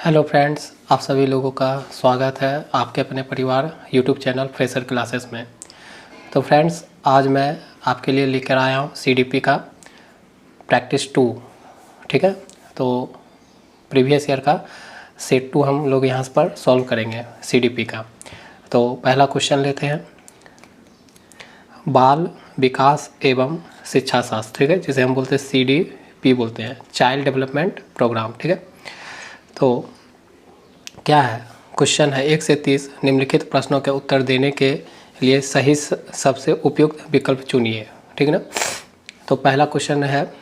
Hello friends, आप सभी लोगों का स्वागत है आपके अपने परिवार यूट्यूब चैनल फ्रेशर क्लासेस में। तो फ्रेंड्स, आज मैं आपके लिए लेकर आया हूँ सीडीपी का प्रैक्टिस 2। ठीक है, तो प्रीवियस ईयर का सेट 2 हम लोग यहाँ पर सॉल्व करेंगे सीडीपी का। तो पहला क्वेश्चन लेते हैं, बाल विकास एवं शिक्षा शास्त्र। ठीक है, जिसे हम बोलते हैं सीडीपी बोलते हैं, चाइल्ड डेवलपमेंट प्रोग्राम। ठीक है, तो क्या है क्वेश्चन है, 1 से 30 निम्नलिखित प्रश्नों के उत्तर देने के लिए सही सबसे उपयुक्त विकल्प चुनिए। ठीक है ना। तो पहला क्वेश्चन है,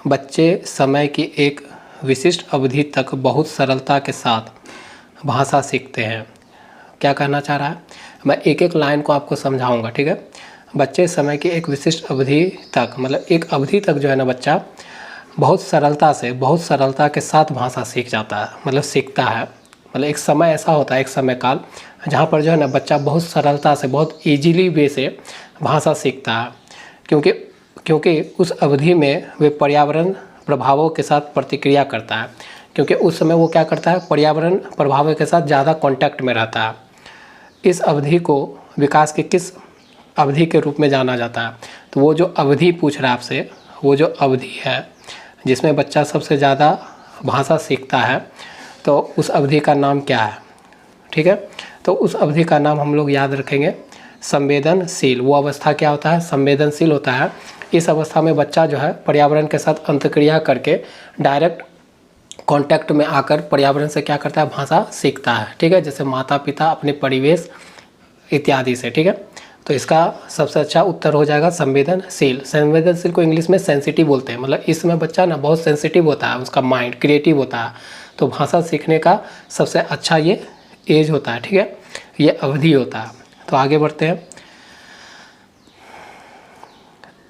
बच्चे समय की एक विशिष्ट अवधि तक बहुत सरलता के साथ भाषा सीखते हैं। क्या कहना चाह रहा है, मैं एक एक लाइन को आपको समझाऊंगा। ठीक है, बच्चे समय की एक विशिष्ट अवधि तक, मतलब एक अवधि तक जो है ना, बच्चा बहुत सरलता के साथ भाषा सीख जाता है, मतलब सीखता है। मतलब एक समय ऐसा होता है, एक समय काल जहाँ पर जो है ना बच्चा बहुत सरलता से, बहुत इजीली वे से भाषा सीखता है, क्योंकि उस अवधि में वे पर्यावरण प्रभावों के साथ प्रतिक्रिया करता है। क्योंकि उस समय वो क्या करता है, पर्यावरण प्रभावों के साथ ज़्यादा कांटेक्ट में रहता है। इस अवधि को विकास की किस अवधि के रूप में जाना जाता है? तो वो जो अवधि पूछ रहा है आपसे, वो जो अवधि है जिसमें बच्चा सबसे ज़्यादा भाषा सीखता है, तो उस अवधि का नाम क्या है? ठीक है, तो उस अवधि का नाम हम लोग याद रखेंगे संवेदनशील। वो अवस्था क्या होता है, संवेदनशील होता है। इस अवस्था में बच्चा जो है पर्यावरण के साथ अंतक्रिया करके डायरेक्ट कांटेक्ट में आकर पर्यावरण से क्या करता है, भाषा सीखता है। ठीक है, जैसे माता पिता, अपने परिवेश इत्यादि से। ठीक है, तो इसका सबसे अच्छा उत्तर हो जाएगा संवेदनशील। संवेदनशील को इंग्लिश में सेंसिटिव बोलते हैं। मतलब इस समय बच्चा ना बहुत सेंसिटिव होता है, उसका माइंड क्रिएटिव होता है, तो भाषा सीखने का सबसे अच्छा ये एज होता है। ठीक है, ये अवधि होता है। तो आगे बढ़ते हैं।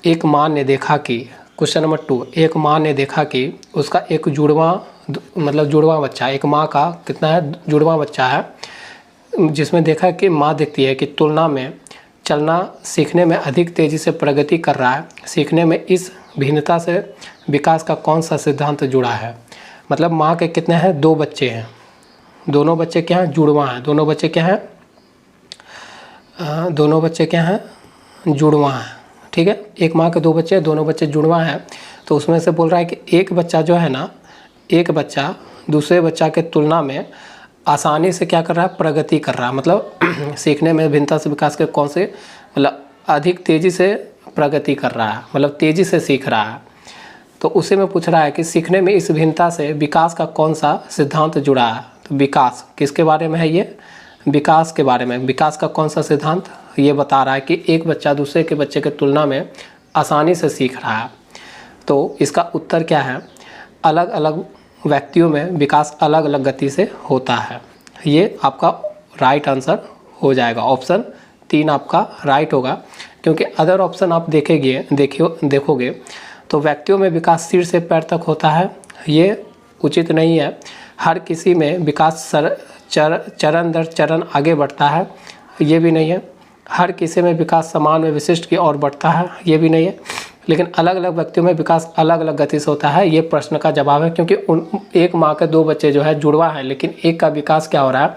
एक माँ ने देखा कि, क्वेश्चन नंबर 2, एक माँ ने देखा कि उसका एक जुड़वा बच्चा, एक माँ का कितना है, जुड़वा बच्चा है, जिसमें देखा कि माँ देखती है कि तुलना में चलना सीखने में अधिक तेज़ी से प्रगति कर रहा है। सीखने में इस भिन्नता से विकास का कौन सा सिद्धांत जुड़ा है? मतलब माँ के कितने हैं, 2 बच्चे हैं, दोनों बच्चे क्या हैं, जुड़वा हैं। दोनों बच्चे क्या हैं, जुड़वा हैं। ठीक है, एक माँ के 2 बच्चे, दोनों बच्चे जुड़वा हैं। तो उसमें से बोल रहा है कि एक बच्चा जो है ना, एक बच्चा दूसरे बच्चा के तुलना में आसानी से क्या कर रहा है, प्रगति कर रहा है। मतलब सीखने में भिन्नता से विकास के कौन से, मतलब अधिक तेज़ी से प्रगति कर रहा है, मतलब तेज़ी से सीख रहा है। तो उसे में पूछ रहा है कि सीखने में इस भिन्नता से विकास का कौन सा सिद्धांत जुड़ा है? तो विकास किसके बारे में है, ये विकास के बारे में। विकास का कौन सा सिद्धांत ये बता रहा है कि एक बच्चा दूसरे के बच्चे के तुलना में आसानी से सीख रहा है। तो इसका उत्तर क्या है, अलग अलग व्यक्तियों में विकास अलग अलग गति से होता है। ये आपका राइट आंसर हो जाएगा। ऑप्शन 3 आपका राइट होगा, क्योंकि अदर ऑप्शन आप देखोगे तो व्यक्तियों में विकास सिर से पैर तक होता है, ये उचित नहीं है। हर किसी में विकास चरण दर चरण आगे बढ़ता है, ये भी नहीं है। हर किसी में विकास समान में विशिष्ट की ओर बढ़ता है, ये भी नहीं है। लेकिन अलग अलग व्यक्तियों में विकास अलग अलग गति से होता है, ये प्रश्न का जवाब है। क्योंकि एक माँ के 2 बच्चे जो है जुड़वा है, लेकिन एक का विकास क्या हो रहा है,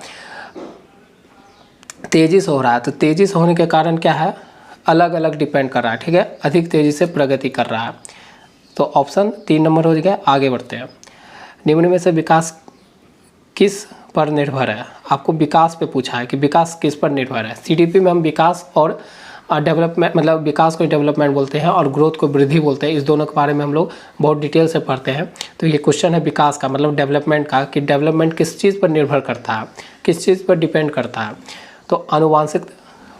तेज़ी से हो रहा है। तो तेज़ी से होने के कारण क्या है, अलग अलग डिपेंड कर रहा है। ठीक है, अधिक तेज़ी से प्रगति कर रहा है। तो ऑप्शन 3 नंबर हो गया। आगे बढ़ते हैं। निम्न में से विकास किस पर निर्भर है? आपको विकास पे पूछा है कि विकास किस पर निर्भर है। सीडीपी में हम विकास और डेवलपमेंट, मतलब विकास को डेवलपमेंट बोलते हैं और ग्रोथ को वृद्धि बोलते हैं। इस दोनों के बारे में हम लोग बहुत डिटेल से पढ़ते हैं। तो ये क्वेश्चन है विकास का, मतलब डेवलपमेंट का, कि डेवलपमेंट किस चीज़ पर निर्भर करता है, किस चीज़ पर डिपेंड करता है। तो आनुवांशिक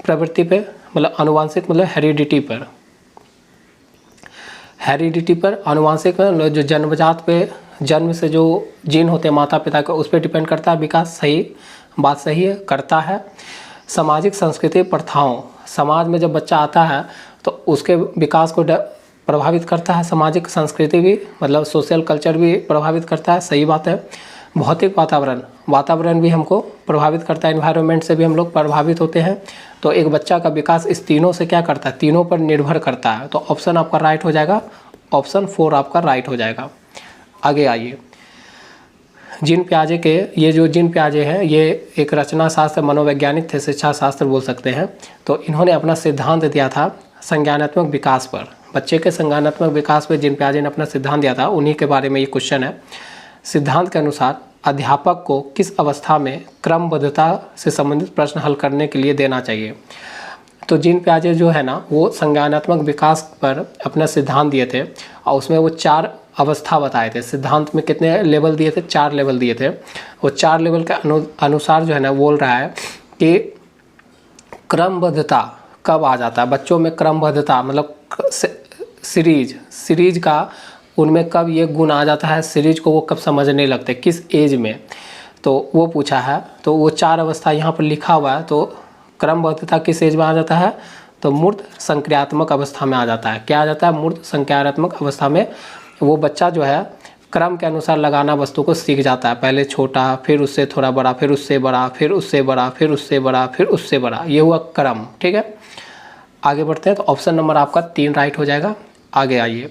प्रवृत्ति पे, मतलब आनुवांशिक मतलब हेरिडिटी पर, आनुवांशिक में जो जन्मजात पे, जन्म से जो जीन होते हैं माता पिता के, उस पर डिपेंड करता है विकास। सही बात, सही है, करता है। सामाजिक संस्कृति प्रथाओं, समाज में जब बच्चा आता है तो उसके विकास को प्रभावित करता है। सामाजिक संस्कृति भी, मतलब सोशल कल्चर भी प्रभावित करता है, सही बात है। भौतिक वातावरण भी हमको प्रभावित करता है, एनवायरनमेंट से भी हम लोग प्रभावित होते हैं। तो एक बच्चा का विकास इस तीनों से क्या करता है, तीनों पर निर्भर करता है। तो ऑप्शन आपका राइट हो जाएगा, ऑप्शन 4 आपका राइट हो जाएगा। आगे आइए, जीन पियाजे के, ये जो जीन पियाजे हैं ये एक रचना शास्त्र मनोवैज्ञानिक थे, शिक्षा शास्त्र बोल सकते हैं। तो इन्होंने अपना सिद्धांत दिया था संज्ञानात्मक विकास पर, बच्चे के संज्ञानात्मक विकास पर जीन पियाजे ने अपना सिद्धांत दिया था, उन्हीं के बारे में ये क्वेश्चन है। सिद्धांत के अनुसार अध्यापक को किस अवस्था में क्रमबद्धता से संबंधित प्रश्न हल करने के लिए देना चाहिए। तो जीन पियाजे जो है ना वो संज्ञानात्मक विकास पर अपना सिद्धांत दिए थे और उसमें वो 4 अवस्था बताए थे। सिद्धांत में कितने लेवल दिए थे? 4 लेवल दिए थे। वो 4 लेवल के अनुसार जो है ना बोल रहा है कि क्रमबद्धता कब आ जाता है बच्चों में, क्रमबद्धता मतलब सीरीज का उनमें कब ये गुण आ जाता है, सीरीज को वो कब समझने लगते, किस एज में, तो वो पूछा है। तो वो 4 अवस्था यहाँ पर लिखा हुआ है। तो क्रमबद्धता किस एज में आ जाता है? तो मूर्त संक्रियात्मक अवस्था में आ जाता है। क्या आ जाता है? मूर्त संक्रियात्मक अवस्था में वो बच्चा जो है क्रम के अनुसार लगाना वस्तु को सीख जाता है। पहले छोटा, फिर उससे थोड़ा बड़ा, फिर उससे बड़ा, फिर उससे बड़ा, फिर उससे बड़ा, फिर उससे बड़ा, ये हुआ क्रम। ठीक है, आगे बढ़ते हैं। तो ऑप्शन नंबर आपका 3 राइट हो जाएगा। आगे आइए,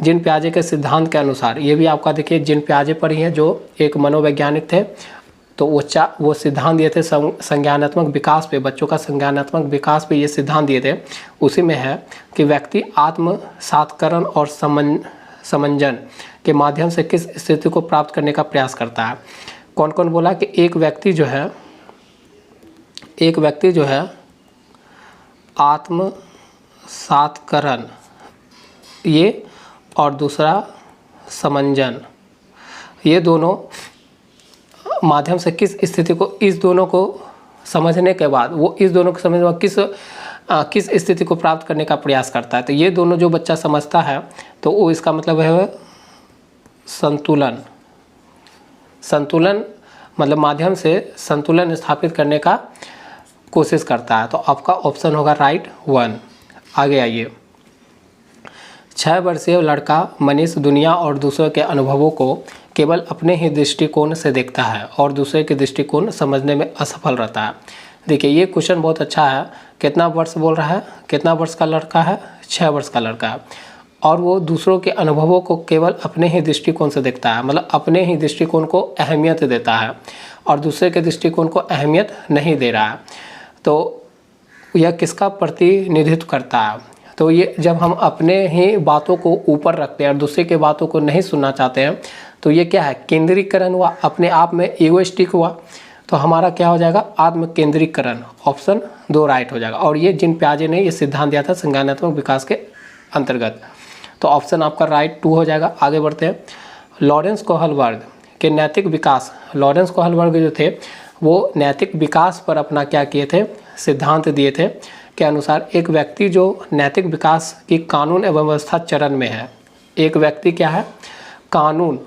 जीन पियाजे के सिद्धांत के अनुसार, ये भी आपका देखिए जीन पियाजे पर ही है जो एक मनोवैज्ञानिक थे। तो वो सिद्धांत दिए थे संज्ञानात्मक विकास पे, बच्चों का संज्ञानात्मक विकास पे ये सिद्धांत दिए थे। उसी में है कि व्यक्ति आत्म सात्करण और समंजन के माध्यम से किस स्थिति को प्राप्त करने का प्रयास करता है। कौन कौन बोला कि एक व्यक्ति जो है आत्म सात्करण ये और दूसरा समंजन, ये दोनों माध्यम से किस स्थिति को, इस दोनों को समझने के बाद वो इस दोनों को समझने के बाद किस स्थिति को प्राप्त करने का प्रयास करता है। तो ये दोनों जो बच्चा समझता है तो वो इसका मतलब है संतुलन मतलब माध्यम से संतुलन स्थापित करने का कोशिश करता है। तो आपका ऑप्शन होगा राइट 1। आगे आइए, 6 वर्षीय लड़का मनीष दुनिया और दूसरों के अनुभवों को केवल अपने ही दृष्टिकोण से देखता है और दूसरे के दृष्टिकोण समझने में असफल रहता है। देखिए ये क्वेश्चन बहुत अच्छा है। कितना वर्ष बोल रहा है? कितना वर्ष का लड़का है? 6 वर्ष का लड़का है और वो दूसरों के अनुभवों को केवल अपने ही दृष्टिकोण से देखता है, मतलब अपने ही दृष्टिकोण को अहमियत देता है और दूसरे के दृष्टिकोण को अहमियत नहीं दे रहा है। तो यह किसका प्रतिनिधित्व करता है? तो ये जब हम अपने ही बातों को ऊपर रखते हैं और दूसरे के बातों को नहीं सुनना चाहते हैं तो ये क्या है? केंद्रीकरण हुआ, अपने आप में ईगोइस्टिक हुआ। तो हमारा क्या हो जाएगा? आत्म केंद्रीकरण। ऑप्शन 2 राइट हो जाएगा। और ये जीन पियाजे ने ये सिद्धांत दिया था संज्ञानात्मक विकास के अंतर्गत। तो ऑप्शन आपका राइट 2 हो जाएगा। आगे बढ़ते हैं, लॉरेंस कोहलबर्ग के नैतिक विकास, लॉरेंस कोहलबर्ग जो थे वो नैतिक विकास पर अपना क्या किए थे? सिद्धांत दिए थे के अनुसार एक व्यक्ति जो नैतिक विकास की कानून एवं व्यवस्था चरण में है, एक व्यक्ति क्या है? कानून,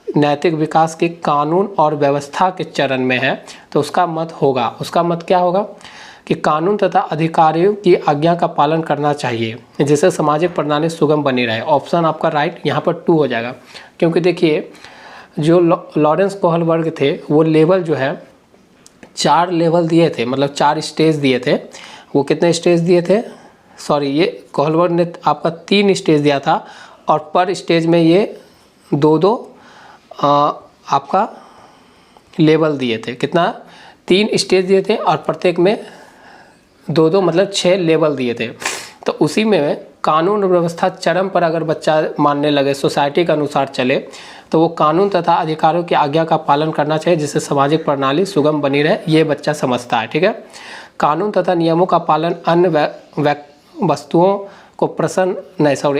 नैतिक विकास के कानून और व्यवस्था के चरण में है तो उसका मत क्या होगा कि कानून तथा अधिकारियों की आज्ञा का पालन करना चाहिए जिससे सामाजिक प्रणाली सुगम बनी रहे। ऑप्शन आपका राइट यहाँ पर 2 हो जाएगा। क्योंकि देखिए जो लॉरेंस कोहलबर्ग थे वो लेवल जो है 4 लेवल दिए थे, मतलब 4 स्टेज दिए थे। वो कितने स्टेज दिए थे? ये कोहलबर्ग ने आपका 3 स्टेज दिया था और पर स्टेज में ये 2 आपका लेवल दिए थे। कितना? 3 स्टेज दिए थे और प्रत्येक में 2 मतलब 6 लेवल दिए थे। तो उसी में कानून व्यवस्था चरम पर अगर बच्चा मानने लगे, सोसाइटी के अनुसार चले, तो वो कानून तथा अधिकारों की आज्ञा का पालन करना चाहिए जिससे सामाजिक प्रणाली सुगम बनी रहे, ये बच्चा समझता है। ठीक है, कानून तथा नियमों का पालन अन्य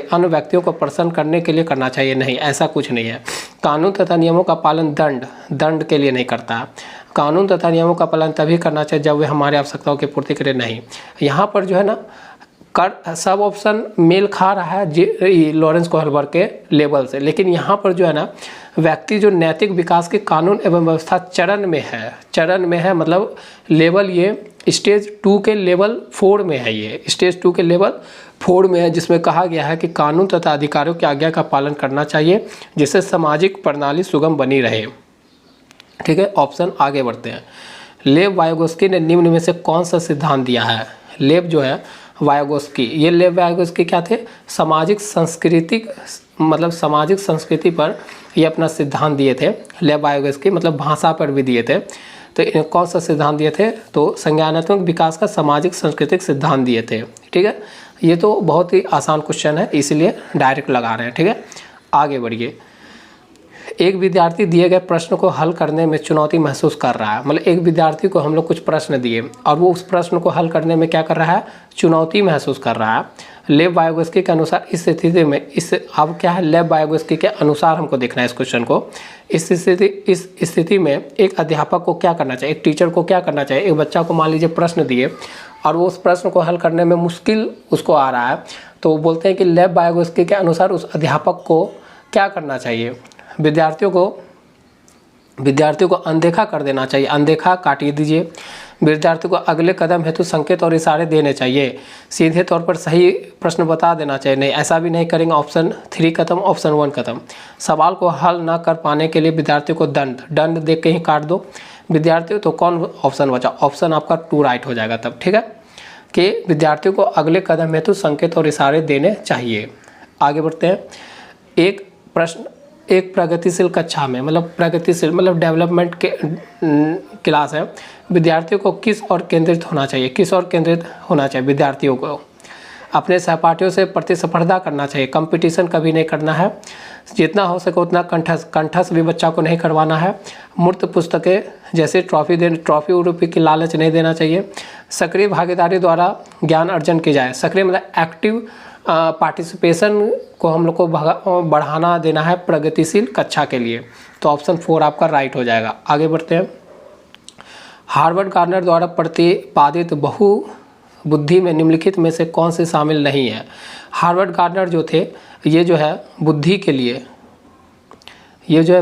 अन्य व्यक्तियों को प्रसन्न करने के लिए करना चाहिए, नहीं, ऐसा कुछ नहीं है। कानून तथा नियमों का पालन दंड के लिए नहीं करता है। कानून तथा नियमों का पालन तभी करना चाहिए जब वे हमारी आवश्यकताओं की पूर्ति करें, नहीं। यहाँ पर जो है ना सब ऑप्शन मेल खा रहा है लॉरेंस कोहलबर्ग के लेवल से, लेकिन यहाँ पर जो है ना व्यक्ति जो नैतिक विकास के कानून एवं व्यवस्था चरण में है मतलब लेवल ये स्टेज 2 के लेवल 4 में है, ये स्टेज 2 के लेवल 4 में है, जिसमें कहा गया है कि कानून तथा अधिकारियों की आज्ञा का पालन करना चाहिए जिससे सामाजिक प्रणाली सुगम बनी रहे। ठीक है, ऑप्शन आगे बढ़ते हैं। लेव वाइगोस्की ने निम्न में से कौन सा सिद्धांत दिया है? लेव जो है वाइगोस्की, ये लेव वाइगोस्की क्या थे? सामाजिक सांस्कृतिक मतलब सामाजिक संस्कृति पर ये अपना सिद्धांत दिए थे। लेव वायोगस्की मतलब भाषा पर भी दिए थे। तो कौन सा सिद्धांत दिए थे? तो संज्ञानात्मक विकास का सामाजिक सांस्कृतिक सिद्धांत दिए थे। ठीक है, ये तो बहुत ही आसान क्वेश्चन है, इसलिए डायरेक्ट लगा रहे हैं। ठीक है, आगे बढ़िए। एक विद्यार्थी दिए गए प्रश्न को हल करने में चुनौती महसूस कर रहा है। मतलब एक विद्यार्थी को हम लोग कुछ प्रश्न दिए और वो उस प्रश्न को हल करने में क्या कर रहा है? चुनौती महसूस कर रहा है। लेव वायोगस्की के अनुसार इस स्थिति में अब क्या है? लेव वायोगस्की के अनुसार हमको देखना है इस क्वेश्चन को। इस स्थिति में एक अध्यापक को क्या करना चाहिए? एक टीचर को क्या करना चाहिए? एक बच्चा को मान लीजिए प्रश्न दिए और वो उस प्रश्न को हल करने में मुश्किल उसको आ रहा है, तो बोलते हैं कि लेव वायोगस्की के अनुसार उस अध्यापक को क्या करना चाहिए? विद्यार्थियों को अनदेखा कर देना चाहिए। अनदेखा काटिए दीजिए। विद्यार्थियों को अगले कदम हेतु संकेत और इशारे देने चाहिए। सीधे तौर पर सही प्रश्न बता देना चाहिए। नहीं, ऐसा भी नहीं करेंगे। ऑप्शन 3 खत्म, ऑप्शन 1 खत्म। सवाल को हल ना कर पाने के लिए विद्यार्थियों को दंड दे के ही काट दो विद्यार्थियों। तो कौन ऑप्शन बचा? ऑप्शन आपका 2 राइट हो जाएगा तब। ठीक है, कि विद्यार्थियों को अगले कदम हेतु संकेत और इशारे देने चाहिए। आगे बढ़ते हैं। एक प्रश्न, एक प्रगतिशील कक्षा में, मतलब प्रगतिशील मतलब डेवलपमेंट के क्लास है, विद्यार्थियों को किस ओर केंद्रित होना चाहिए? किस ओर केंद्रित होना चाहिए? विद्यार्थियों को अपने सहपाठियों से प्रतिस्पर्धा करना चाहिए। कंपटीशन कभी नहीं करना है। जितना हो सके उतना कंठस्थ भी बच्चा को नहीं करवाना है। मूर्त पुस्तकें जैसे ट्रॉफी उरूपी की लालच नहीं देना चाहिए। सक्रिय भागीदारी द्वारा ज्ञान अर्जन की जाए। सक्रिय मतलब एक्टिव पार्टिसिपेशन को हम लोग को बढ़ाना देना है प्रगतिशील कक्षा के लिए। तो ऑप्शन 4 आपका राइट हो जाएगा। आगे बढ़ते हैं। हार्वर्ड गार्डनर द्वारा प्रतिपादित बहुबुद्धि में निम्नलिखित में से कौन से शामिल नहीं है? हार्वर्ड गार्डनर जो थे, ये जो है बुद्धि के लिए, ये जो है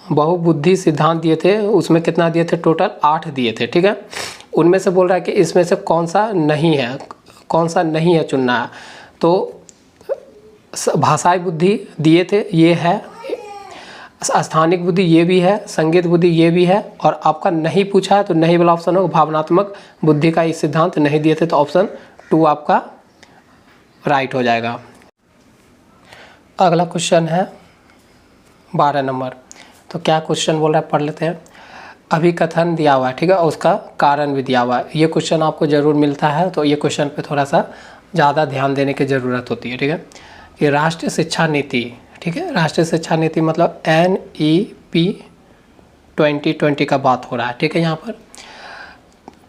बहुबुद्धि सिद्धांत दिए थे। उसमें कितना दिए थे? टोटल 8 दिए थे। ठीक है, उनमें से बोल रहा है कि इसमें से कौन सा नहीं है, कौन सा नहीं है चुनना है। तो भाषाई बुद्धि दिए थे, ये है। स्थानिक बुद्धि ये भी है। संगीत बुद्धि ये भी है। और आपका नहीं पूछा है तो नहीं वाला ऑप्शन होगा। भावनात्मक बुद्धि का इस सिद्धांत नहीं दिए थे, तो ऑप्शन 2 आपका राइट हो जाएगा। अगला क्वेश्चन है 12 नंबर। तो क्या क्वेश्चन बोल रहा है, पढ़ लेते हैं। अभिकथन दिया हुआ है, ठीक है, और उसका कारण भी दिया हुआ है। ये क्वेश्चन आपको ज़रूर मिलता है, तो ये क्वेश्चन पे थोड़ा सा ज़्यादा ध्यान देने की ज़रूरत होती है। ठीक है, ये राष्ट्रीय शिक्षा नीति, ठीक है, राष्ट्रीय शिक्षा नीति मतलब NEP 2020 का बात हो रहा है। ठीक है, यहाँ पर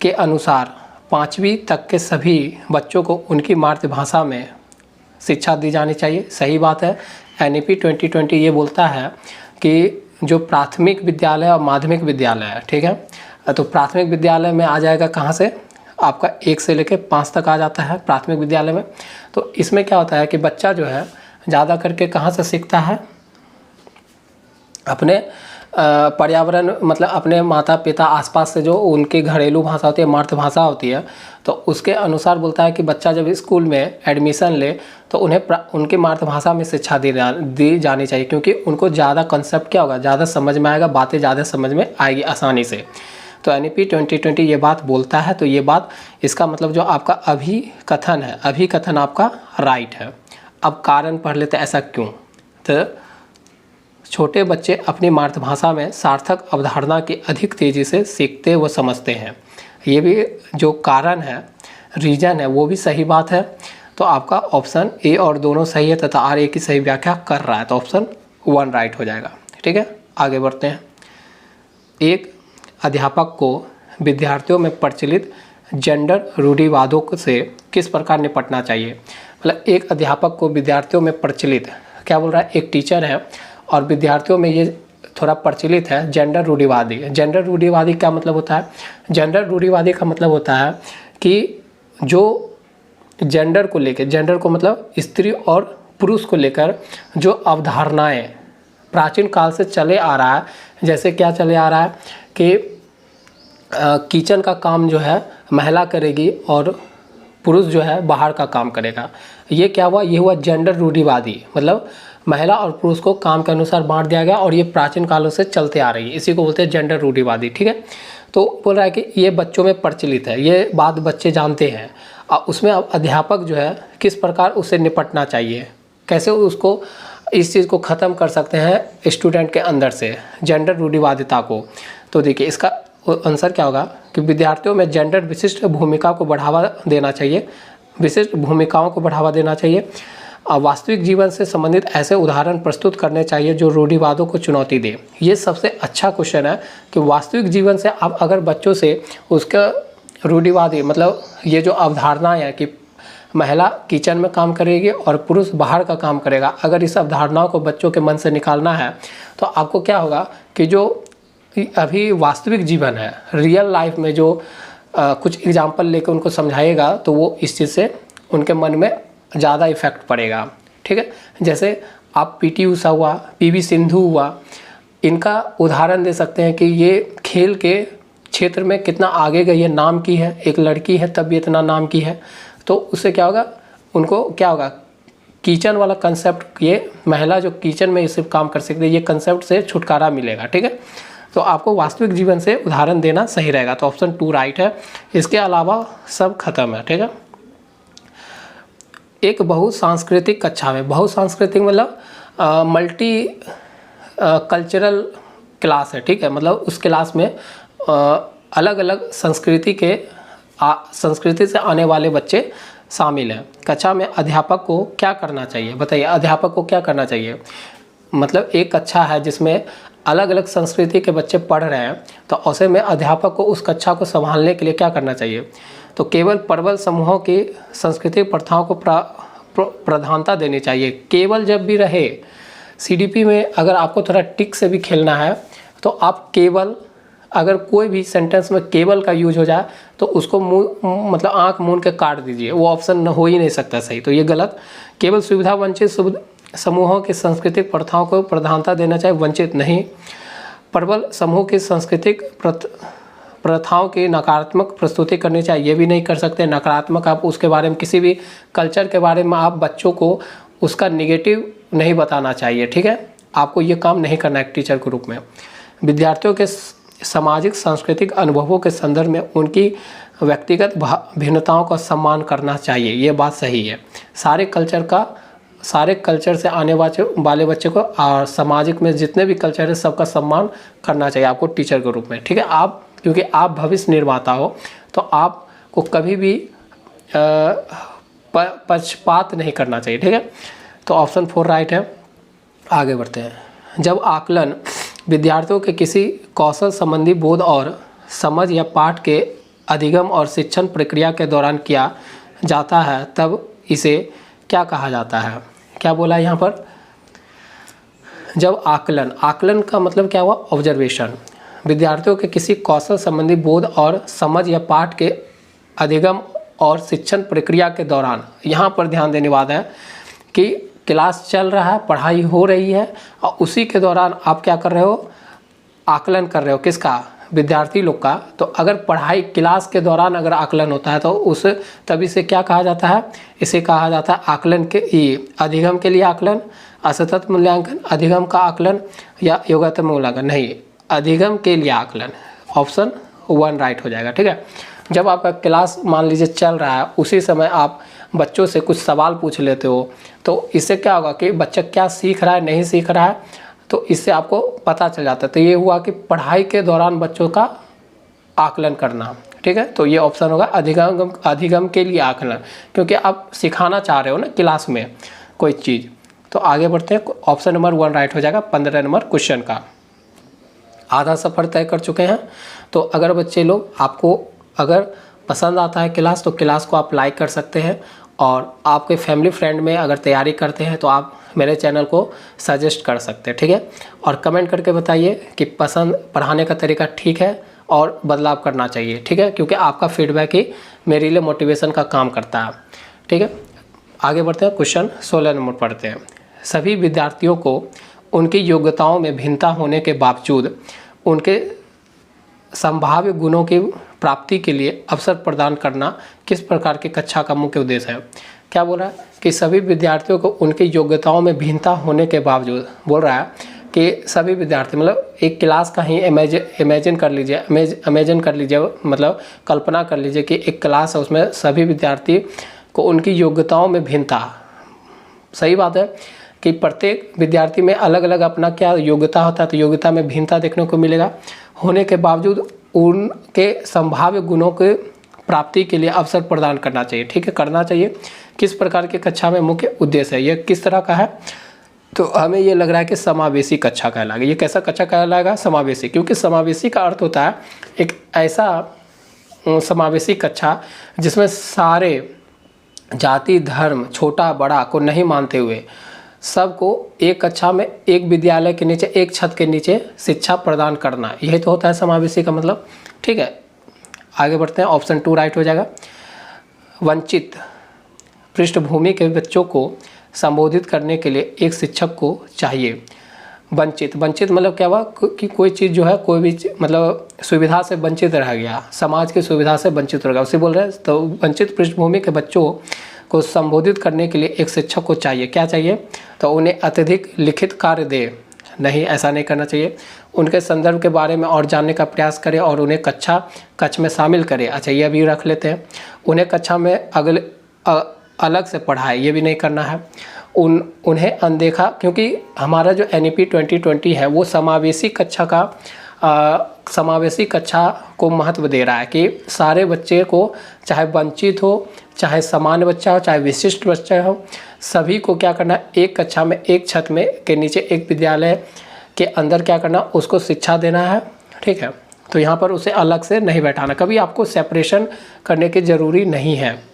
के अनुसार 5वीं तक के सभी बच्चों को उनकी मातृभाषा में शिक्षा दी जानी चाहिए। सही बात है। NEP 2020 ये बोलता है कि जो प्राथमिक विद्यालय और माध्यमिक विद्यालय है, ठीक है, तो प्राथमिक विद्यालय में आ जाएगा कहाँ से? आपका 1 से लेकर 5 तक आ जाता है प्राथमिक विद्यालय में। तो इसमें क्या होता है कि बच्चा जो है ज़्यादा करके कहाँ से सीखता है? अपने पर्यावरण मतलब अपने माता पिता आसपास से जो उनकी घरेलू भाषा होती है, मातृभाषा होती है, तो उसके अनुसार बोलता है कि बच्चा जब स्कूल में एडमिशन ले तो उन्हें उनकी मातृभाषा में शिक्षा दी जानी चाहिए, क्योंकि उनको ज़्यादा कंसेप्ट क्या होगा, ज़्यादा समझ में आएगा, बातें ज़्यादा समझ में आएगी आसानी से। तो NEP 2020 ये बात बोलता है। तो ये बात, इसका मतलब जो आपका अभिकथन है, अभिकथन आपका राइट है। अब कारण पढ़ लेते हैं, ऐसा क्यों? तो छोटे बच्चे अपनी मातृभाषा में सार्थक अवधारणा की अधिक तेज़ी से सीखते व समझते हैं। ये भी जो कारण है, रीज़न है, वो भी सही बात है। तो आपका ऑप्शन A और दोनों सही है तथा RA की सही व्याख्या कर रहा है, तो ऑप्शन 1 राइट हो जाएगा। ठीक है, आगे बढ़ते हैं। एक अध्यापक को विद्यार्थियों में प्रचलित जेंडर रूढ़िवादों से किस प्रकार निपटना चाहिए? मतलब एक अध्यापक को विद्यार्थियों में प्रचलित, क्या बोल रहा है, एक टीचर है और विद्यार्थियों में ये थोड़ा प्रचलित है जेंडर रूढ़िवादी। जेंडर रूढ़िवादी क्या मतलब होता है? जेंडर रूढ़िवादी का मतलब होता है कि जो जेंडर को लेकर, जेंडर को मतलब स्त्री और पुरुष को लेकर जो अवधारणाएं प्राचीन काल से चले आ रहा है, जैसे क्या चले आ रहा है कि किचन का काम जो है महिला करेगी और पुरुष जो है बाहर का काम करेगा। ये क्या हुआ? ये हुआ जेंडर रूढ़िवादी, मतलब महिला और पुरुष को काम के अनुसार बांट दिया गया और ये प्राचीन कालों से चलते आ रही है। इसी को बोलते हैं जेंडर रूढ़िवादी। ठीक है, तो बोल रहा है कि ये बच्चों में प्रचलित है, ये बात बच्चे जानते हैं उसमें अब अध्यापक जो है किस प्रकार उससे निपटना चाहिए, कैसे उसको इस चीज़ को ख़त्म कर सकते हैं स्टूडेंट के अंदर से, जेंडर रूढ़िवादिता को। तो देखिए इसका आंसर क्या होगा कि विद्यार्थियों में जेंडर विशिष्ट भूमिका को बढ़ावा देना चाहिए, विशिष्ट भूमिकाओं को बढ़ावा देना चाहिए। वास्तविक जीवन से संबंधित ऐसे उदाहरण प्रस्तुत करने चाहिए जो रूढ़िवादों को चुनौती दे। ये सबसे अच्छा क्वेश्चन है कि वास्तविक जीवन से आप अगर बच्चों से उसका रूढ़िवादी मतलब ये जो अवधारणाएं है कि महिला किचन में काम करेगी और पुरुष बाहर का काम करेगा, अगर इस अवधारणाओं को बच्चों के मन से निकालना है तो आपको क्या होगा कि जो अभी वास्तविक जीवन है, रियल लाइफ में जो कुछ एग्जाम्पल लेकर उनको समझाएगा तो वो इस चीज़ से उनके मन में ज़्यादा इफेक्ट पड़ेगा। ठीक है, जैसे आप पीटी उषा हुआ, पीवी सिंधु हुआ, इनका उदाहरण दे सकते हैं कि ये खेल के क्षेत्र में कितना आगे गई है, नाम की है, एक लड़की है तब भी इतना नाम की है। तो उससे क्या होगा, उनको क्या होगा, किचन वाला कंसेप्ट, ये महिला जो किचन में सिर्फ काम कर सकती है, ये कंसेप्ट से छुटकारा मिलेगा। ठीक है, तो आपको वास्तविक जीवन से उदाहरण देना सही रहेगा। तो ऑप्शन 2 राइट है, इसके अलावा सब खत्म है। ठीक है, एक बहुसांस्कृतिक कक्षा में, बहुसांस्कृतिक मतलब मल्टी कल्चरल क्लास है। ठीक है, मतलब उस क्लास में अलग अलग संस्कृति से आने वाले बच्चे शामिल हैं। कक्षा में अध्यापक को क्या करना चाहिए, बताइए अध्यापक को क्या करना चाहिए। मतलब एक कक्षा है जिसमें अलग अलग संस्कृति के बच्चे पढ़ रहे हैं, तो ऐसे में अध्यापक को उस कक्षा को संभालने के लिए क्या करना चाहिए। तो केवल प्रबल समूहों की सांस्कृतिक प्रथाओं को प्रधानता देनी चाहिए। केवल जब भी रहे सीडीपी में, अगर आपको थोड़ा टिक से भी खेलना है तो आप केवल, अगर कोई भी सेंटेंस में केवल का यूज हो जाए तो उसको मतलब आंख मूंद के काट दीजिए, वो ऑप्शन हो ही नहीं सकता सही, तो ये गलत। केवल सुविधा वंचित समूहों की सांस्कृतिक प्रथाओं को प्रधानता देना चाहिए, वंचित नहीं। प्रबल समूह की सांस्कृतिक प्रथाओं की नकारात्मक प्रस्तुति करनी चाहिए, ये भी नहीं कर सकते। नकारात्मक आप उसके बारे में, किसी भी कल्चर के बारे में आप बच्चों को उसका निगेटिव नहीं बताना चाहिए। ठीक है, आपको ये काम नहीं करना है टीचर के रूप में। विद्यार्थियों के सामाजिक सांस्कृतिक अनुभवों के संदर्भ में उनकी व्यक्तिगत भिन्नताओं का सम्मान करना चाहिए, ये बात सही है। सारे कल्चर से आने वाले बच्चे को और सामाजिक में जितने भी कल्चर है सबका सम्मान करना चाहिए आपको टीचर के रूप में। ठीक है, आप क्योंकि आप भविष्य निर्माता हो तो आपको कभी भी पक्षपात नहीं करना चाहिए। ठीक है, तो ऑप्शन 4 राइट है। आगे बढ़ते हैं। जब आकलन विद्यार्थियों के किसी कौशल संबंधी बोध और समझ या पाठ के अधिगम और शिक्षण प्रक्रिया के दौरान किया जाता है तब इसे क्या कहा जाता है। क्या बोला यहाँ पर, जब आकलन का मतलब क्या हुआ, ऑब्जर्वेशन। विद्यार्थियों के किसी कौशल संबंधी बोध और समझ या पाठ के अधिगम और शिक्षण प्रक्रिया के दौरान, यहाँ पर ध्यान देने वाला है कि क्लास चल रहा है, पढ़ाई हो रही है और उसी के दौरान आप क्या कर रहे हो, आकलन कर रहे हो, किसका, विद्यार्थी लोग का। तो अगर पढ़ाई क्लास के दौरान अगर आकलन होता है तो उस तभी से क्या कहा जाता है, इसे कहा जाता है आकलन के अधिगम के लिए आकलन, असतत मूल्यांकन, अधिगम का आकलन या योगात्मक मूल्यांकन, नहीं अधिगम के लिए आकलन। ऑप्शन 1 राइट हो जाएगा। ठीक है, जब आपका क्लास मान लीजिए चल रहा है, उसी समय आप बच्चों से कुछ सवाल पूछ लेते हो तो इससे क्या होगा कि बच्चा क्या सीख रहा है, नहीं सीख रहा है, तो इससे आपको पता चल जाता है। तो ये हुआ कि पढ़ाई के दौरान बच्चों का आकलन करना। ठीक है, तो ये ऑप्शन होगा अधिगम के लिए आकलन, क्योंकि आप सिखाना चाह रहे हो ना क्लास में कोई चीज़। तो आगे बढ़ते हैं, ऑप्शन नंबर 1 राइट हो जाएगा 15 नंबर क्वेश्चन का। आधा सफ़र तय कर चुके हैं। तो अगर बच्चे लोग, आपको अगर पसंद आता है क्लास तो क्लास को आप लाइक कर सकते हैं, और आपके फैमिली फ्रेंड में अगर तैयारी करते हैं तो आप मेरे चैनल को सजेस्ट कर सकते हैं। ठीक है, और कमेंट करके बताइए कि पढ़ाने का तरीका ठीक है और बदलाव करना चाहिए। ठीक है, क्योंकि आपका फीडबैक ही मेरे लिए मोटिवेशन का काम करता है। ठीक है, आगे बढ़ते हैं, क्वेश्चन 16 नंबर पढ़ते हैं। सभी विद्यार्थियों को उनकी योग्यताओं में भिन्नता होने के बावजूद उनके संभाव्य गुणों की प्राप्ति के लिए अवसर प्रदान करना किस प्रकार की कक्षा का मुख्य उद्देश्य है। क्या बोल रहा है कि सभी विद्यार्थियों को उनकी योग्यताओं में भिन्नता होने के बावजूद, बोल रहा है कि सभी विद्यार्थी, मतलब एक क्लास का ही इमेजिन कर लीजिए, मतलब कल्पना कर लीजिए कि एक क्लास है, उसमें सभी विद्यार्थी को उनकी योग्यताओं में भिन्नता, सही बात है कि प्रत्येक विद्यार्थी में अलग अलग अपना क्या योग्यता होता है, तो योग्यता में भिन्नता देखने को मिलेगा। होने के बावजूद उनके संभाव्य गुणों के प्राप्ति के लिए अवसर प्रदान करना चाहिए, ठीक है, करना चाहिए। किस प्रकार की कक्षा में मुख्य उद्देश्य है, यह किस तरह का है, तो हमें ये लग रहा है कि समावेशी कक्षा कहलाएगा। ये कैसा कक्षा कहलाएगा, समावेशी, क्योंकि समावेशी का अर्थ होता है एक ऐसा समावेशी कक्षा जिसमें सारे जाति धर्म छोटा बड़ा को नहीं मानते हुए सबको एक कक्षा में एक विद्यालय के नीचे एक छत के नीचे शिक्षा प्रदान करना, यही तो होता है समावेशी का मतलब, ठीक है। आगे बढ़ते हैं, ऑप्शन 2 राइट हो जाएगा। वंचित पृष्ठभूमि के बच्चों को संबोधित करने के लिए एक शिक्षक को चाहिए। वंचित मतलब क्या हुआ कि कोई चीज़ जो है, कोई भी मतलब सुविधा से वंचित रह गया, समाज की सुविधा से वंचित रह गया, उसे बोल रहे हैं। तो वंचित पृष्ठभूमि के बच्चों को संबोधित करने के लिए एक शिक्षक को चाहिए, क्या चाहिए, तो उन्हें अत्यधिक लिखित कार्य दे, नहीं ऐसा नहीं करना चाहिए। उनके संदर्भ के बारे में और जानने का प्रयास करें और उन्हें कक्षा में शामिल करें, अच्छा ये भी रख लेते हैं। उन्हें कक्षा में अलग से पढ़ाए, ये भी नहीं करना है। उन्हें अनदेखा, क्योंकि हमारा जो NEP 2020 है वो समावेशी कक्षा को महत्व दे रहा है कि सारे बच्चे को, चाहे वंचित हो, चाहे सामान्य बच्चा हो, चाहे विशिष्ट बच्चा हो, सभी को क्या करना, एक कक्षा में एक छत में के नीचे एक विद्यालय के अंदर क्या करना, उसको शिक्षा देना है, ठीक है। तो यहाँ पर उसे अलग से नहीं बैठाना, कभी आपको सेपरेशन करने की ज़रूरी नहीं है।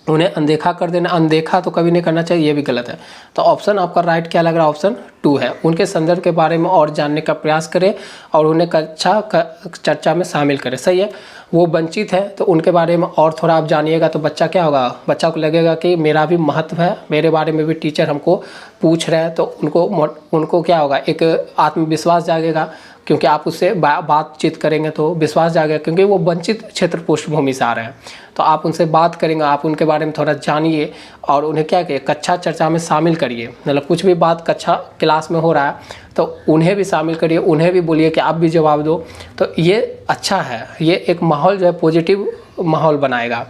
उन्हें अनदेखा कर देना, अनदेखा तो कभी नहीं करना चाहिए, ये भी गलत है। तो ऑप्शन आपका राइट क्या लग रहा है, ऑप्शन 2 है। उनके संदर्भ के बारे में और जानने का प्रयास करें और उन्हें चर्चा में शामिल करें, सही है। वो वंचित है तो उनके बारे में और थोड़ा आप जानिएगा, तो बच्चा क्या होगा, बच्चा को लगेगा कि मेरा भी महत्व है, मेरे बारे में भी टीचर हमको पूछ रहे हैं, तो उनको क्या होगा, एक आत्मविश्वास जागेगा, क्योंकि आप उससे बातचीत करेंगे तो विश्वास जाएगा, क्योंकि वो वंचित क्षेत्र पृष्ठभूमि से आ रहे हैं। तो आप उनसे बात करेंगे, आप उनके बारे में थोड़ा जानिए और उन्हें क्या करिए, कक्षा चर्चा में शामिल करिए। मतलब कुछ भी बात कक्षा क्लास में हो रहा है तो उन्हें भी शामिल करिए, उन्हें भी बोलिए कि आप भी जवाब दो, तो ये अच्छा है, ये एक माहौल जो है पॉजिटिव माहौल बनाएगा।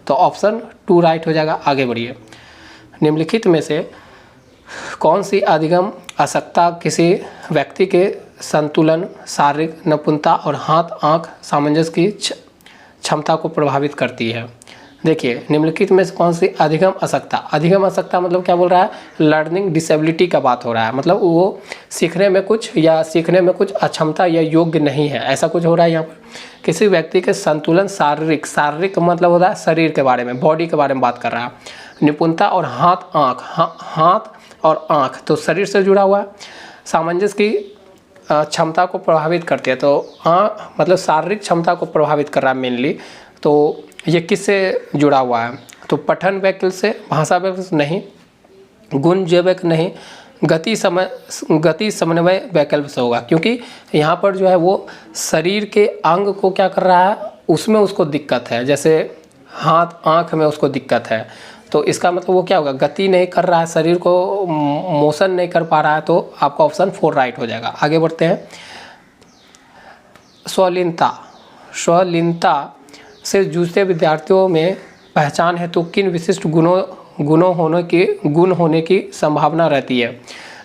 तो ऑप्शन 2 राइट हो जाएगा। आगे बढ़िए, निम्नलिखित में से कौन सी अधिगम आवश्यकता किसी व्यक्ति के संतुलन, शारीरिक निपुणता और हाथ आंख सामंजस्य की क्षमता को प्रभावित करती है। देखिए, निम्नलिखित में से कौन सी अधिगम आवश्यकता मतलब क्या बोल रहा है, लर्निंग डिसेबिलिटी का बात हो रहा है, मतलब वो सीखने में कुछ अक्षमता या योग्य नहीं है, ऐसा कुछ हो रहा है यहाँ पर। किसी व्यक्ति के संतुलन, शारीरिक मतलब होता है शरीर के बारे में, बॉडी के बारे में बात कर रहा है। निपुणता और हाथ और आँख तो शरीर से जुड़ा हुआ है। सामंजस्य की क्षमता को प्रभावित करती है, तो मतलब शारीरिक क्षमता को प्रभावित कर रहा है मेनली। तो ये किससे जुड़ा हुआ है, तो पठन वैकल्प से, भाषा वैकल्प नहीं, गुण जैविक नहीं, गति समन्वय वैकल्प से होगा, क्योंकि यहाँ पर जो है वो शरीर के अंग को क्या कर रहा है, उसमें उसको दिक्कत है, जैसे हाथ आँख में उसको दिक्कत है, तो इसका मतलब वो क्या होगा, गति नहीं कर रहा है, शरीर को मोशन नहीं कर पा रहा है, तो आपका ऑप्शन 4 राइट हो जाएगा। आगे बढ़ते हैं, स्वलीनता से जूझते विद्यार्थियों में पहचान है तो किन विशिष्ट गुण होने की संभावना रहती है।